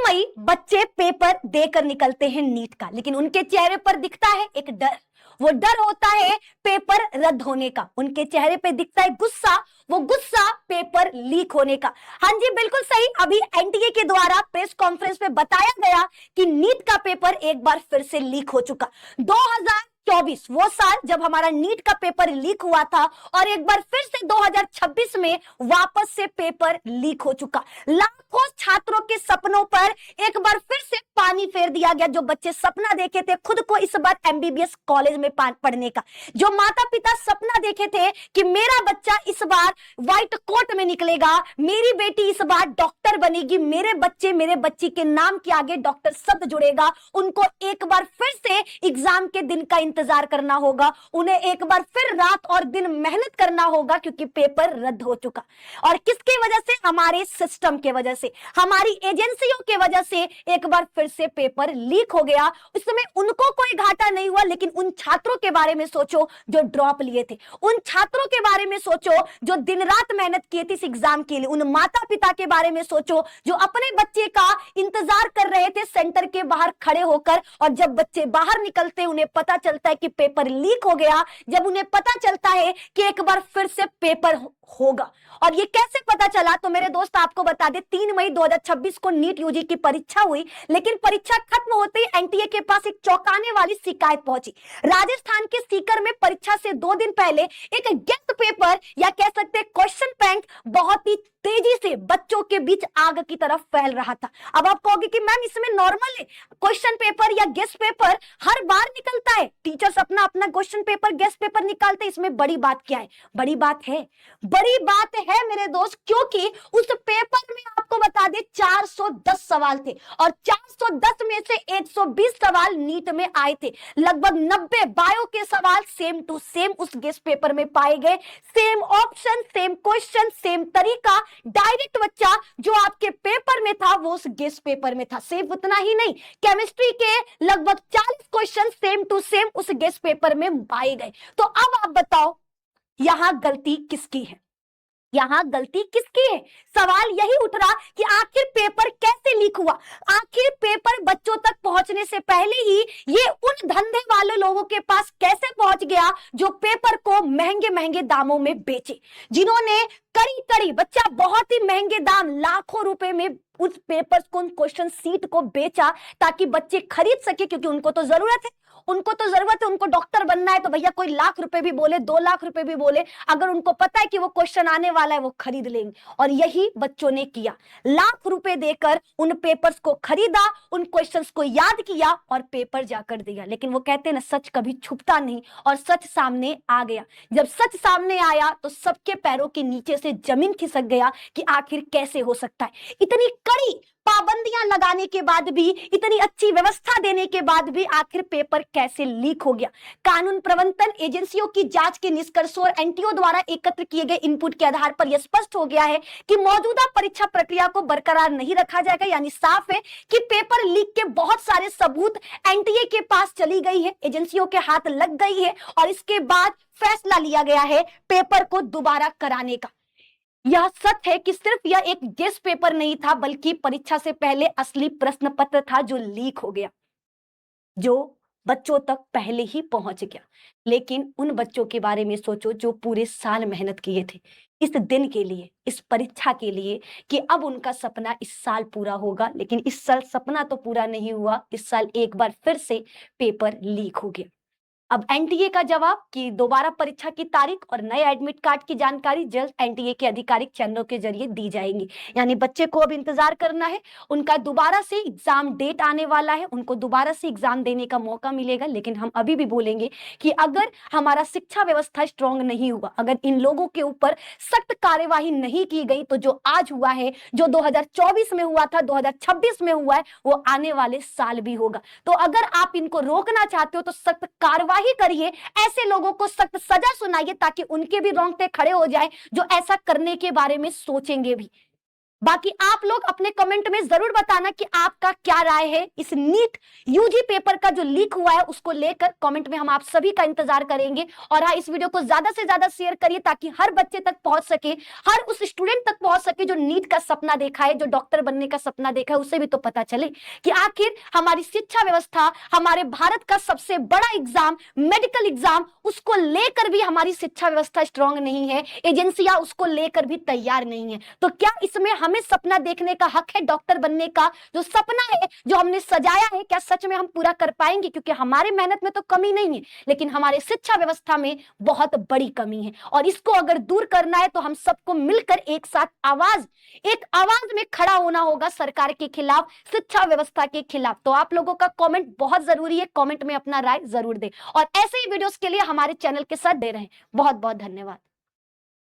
मई बच्चे पेपर देकर निकलते हैं नीट का, लेकिन उनके चेहरे पर दिखता है एक डर। वो डर होता है पेपर रद्द होने का। उनके चेहरे पे दिखता है गुस्सा, वो गुस्सा पेपर लीक होने का। हाँ जी, बिल्कुल सही। अभी एनटीए के द्वारा प्रेस कॉन्फ्रेंस में बताया गया कि नीट का पेपर एक बार फिर से लीक हो चुका। 2024 वो साल जब हमारा नीट का पेपर लीक हुआ था, और एक बार फिर से 2026 में वापस से पेपर लीक हो चुका। लाखों छात्रों के सपनों पर एक बार फिर से पानी फेर दिया गया। जो बच्चे सपना देखे थे खुद को इस बार एमबीबीएस कॉलेज में पढ़ने का, जो माता पिता सपना देखे थे कि मेरा बच्चा इस बार व्हाइट कोट में निकलेगा, मेरी बेटी इस बार डॉक्टर बनेगी, मेरे बच्ची के नाम के आगे डॉक्टर शब्द जुड़ेगा, उनको एक बार फिर से एग्जाम के दिन का इंतजार करना होगा। उन्हें एक बार फिर रात और दिन मेहनत करना होगा, क्योंकि पेपर रद्द हो चुका। और किसकी वजह से? हमारे सिस्टम के वजह से, हमारी एजेंसियों के वजह से एक बार फिर से पेपर लीक हो गया। उस समय उनको कोई घाटा नहीं हुआ, लेकिन उन छात्रों के बारे में सोचो जो ड्रॉप लिए थे, उन छात्रों के बारे में सोचो जो दिन रात मेहनत किए थे इस एग्जाम के लिए, उन माता पिता के बारे में सोचो जो अपने बच्चे का इंतजार कर रहे थे सेंटर के बाहर खड़े होकर। और जब बच्चे बाहर निकलते उन्हें पता चलता है कि पेपर लीक हो गया, जब उन्हें पता चलता है कि एक बार फिर से पेपर होगा। और ये कैसे पता चला? तो मेरे दोस्त आपको बता दे, 3 मई 2026 को नीट यूजी की परीक्षा हुई, लेकिन परीक्षा खत्म होते ही एनटीए के पास एक चौंकाने वाली शिकायत पहुंची। राजस्थान के सीकर में परीक्षा से 2 दिन पहले एक गेस्ट पेपर या कह सकते क्वेश्चन बैंक बहुत ही तेजी से बच्चों के बीच आग की तरफ फैल रहा था। अब आप कहोगे कि मैम इसमें नॉर्मल है, क्वेश्चन पेपर या गेस्ट पेपर हर बार निकलता है, टीचर्स अपना अपना क्वेश्चन पेपर गेस्ट पेपर निकालते हैं, इसमें बड़ी बात क्या है? बड़ी बात है, बड़ी बात है मेरे दोस्त, क्योंकि उस पेपर में आपको बता दे 410 सवाल थे, और 410 में से 120 सवाल नीट में आए थे। लगभग 90 बायो के सवाल सेम टू सेम उस गेस्ट पेपर में पाए गए। Same option, same question, same तरीका, डायरेक्ट बच्चा जो आपके पेपर में था वो उस गेस्ट पेपर में था। सिर्फ उतना ही नहीं, केमिस्ट्री के लगभग 40 क्वेश्चन सेम टू सेम उस गेस्ट पेपर में पाए गए। तो अब आप बताओ यहां गलती किसकी है? यहां गलती किसकी है? सवाल यही उठ रहा कि आखिर पेपर कैसे लीक हुआ? आखिर पेपर बच्चों तक पहुंचने से पहले ही ये उन धंधे वाले लोगों के पास कैसे पहुंच गया जो पेपर को महंगे महंगे दामों में बेचे, जिन्होंने कड़ी कड़ी बच्चा बहुत ही महंगे दाम लाखों रुपए में उस पेपर को, उन क्वेश्चन सीट को बेचा ताकि बच्चे खरीद सके, क्योंकि उनको तो जरूरत है, उनको तो जरूरत है, उनको डॉक्टर बनना है, तो भैया कोई लाख रुपए भी बोले, 2 लाख रुपए भी बोले, अगर उनको पता है कि वो क्वेश्चन आने वाला है वो खरीद लेंगे। और यही बच्चों ने किया, लाख रुपए देकर उन पेपर्स को खरीदा, उन क्वेश्चंस को याद किया और पेपर जाकर दिया। लेकिन वो कहते हैं ना, सच कभी छुपता नहीं, और सच सामने आ गया। जब सच सामने आया तो सबके पैरों के नीचे से जमीन खिसक गया कि आखिर कैसे हो सकता है। इतनी कड़ी पाबंदियां लगाने के बाद भी, इतनी अच्छी व्यवस्था देने के बाद भी आखिर पेपर कैसे लीक हो गया? कानून प्रवर्तन एजेंसियों की जांच के निष्कर्षों और एनटीओ द्वारा एकत्र किए गए इनपुट के आधार पर यह स्पष्ट हो गया है कि मौजूदा परीक्षा प्रक्रिया को बरकरार नहीं रखा जाएगा। यानी साफ है कि पेपर लीक के बहुत सारे सबूत एनटीए के पास चली गई है, एजेंसियों के हाथ लग गई है, और इसके बाद फैसला लिया गया है पेपर को दोबारा कराने का। यह सच है कि सिर्फ यह एक गेस्ट पेपर नहीं था, बल्कि परीक्षा से पहले असली प्रश्न पत्र था जो लीक हो गया, जो बच्चों तक पहले ही पहुंच गया। लेकिन उन बच्चों के बारे में सोचो जो पूरे साल मेहनत किए थे इस दिन के लिए, इस परीक्षा के लिए, कि अब उनका सपना इस साल पूरा होगा। लेकिन इस साल सपना तो पूरा नहीं हुआ, इस साल एक बार फिर से पेपर लीक हो गया। अब एनटीए का जवाब कि दोबारा परीक्षा की तारीख और नए एडमिट कार्ड की जानकारी जल्द एनटीए के आधिकारिक चैनलों के जरिए दी जाएंगी। यानी बच्चे को अब इंतजार करना है, उनका दोबारा से एग्जाम डेट आने वाला है, उनको दोबारा से एग्जाम देने का मौका मिलेगा। लेकिन हम अभी भी बोलेंगे कि अगर हमारा शिक्षा व्यवस्था स्ट्रांग नहीं हुआ, अगर इन लोगों के ऊपर सख्त कार्यवाही नहीं की गई, तो जो आज हुआ है, जो 2024 में हुआ था, 2026 में हुआ है, वो आने वाले साल भी होगा। तो अगर आप इनको रोकना चाहते हो तो सख्त कार्यवाही करिए, ऐसे लोगों को सख्त सजा सुनाइए, ताकि उनके भी रोंगटे खड़े हो जाए जो ऐसा करने के बारे में सोचेंगे भी। बाकी आप लोग अपने कमेंट में जरूर बताना कि आपका क्या राय है इस नीट यूजी पेपर का जो लीक हुआ है उसको लेकर। कमेंट में हम आप सभी का इंतजार करेंगे। और हाँ, इस वीडियो को ज्यादा से ज्यादा शेयर करिए ताकि हर बच्चे तक पहुंच सके, हर उस स्टूडेंट तक पहुंच सके जो नीट का सपना देखा है, जो डॉक्टर बनने का सपना देखा है, उसे भी तो पता चले कि आखिर हमारी शिक्षा व्यवस्था, हमारे भारत का सबसे बड़ा एग्जाम, मेडिकल एग्जाम, उसको लेकर भी हमारी शिक्षा व्यवस्था स्ट्रांग नहीं है, एजेंसियां उसको लेकर भी तैयार नहीं है। तो क्या इसमें हमें सपना देखने का हक है? डॉक्टर बनने का जो सपना है, जो हमने सजाया है, क्या सच में हम पूरा कर पाएंगे? क्योंकि हमारे मेहनत में तो कमी नहीं है, लेकिन हमारे शिक्षा व्यवस्था में बहुत बड़ी कमी है। और इसको अगर दूर करना है तो हम सबको मिलकर एक साथ एक आवाज में खड़ा होना होगा सरकार के खिलाफ, शिक्षा व्यवस्था के खिलाफ। तो आप लोगों का कमेंट बहुत जरूरी है, कमेंट में अपना राय जरूर दें और ऐसे ही वीडियोस के लिए हमारे चैनल के साथ दे रहे हैं। बहुत बहुत धन्यवाद।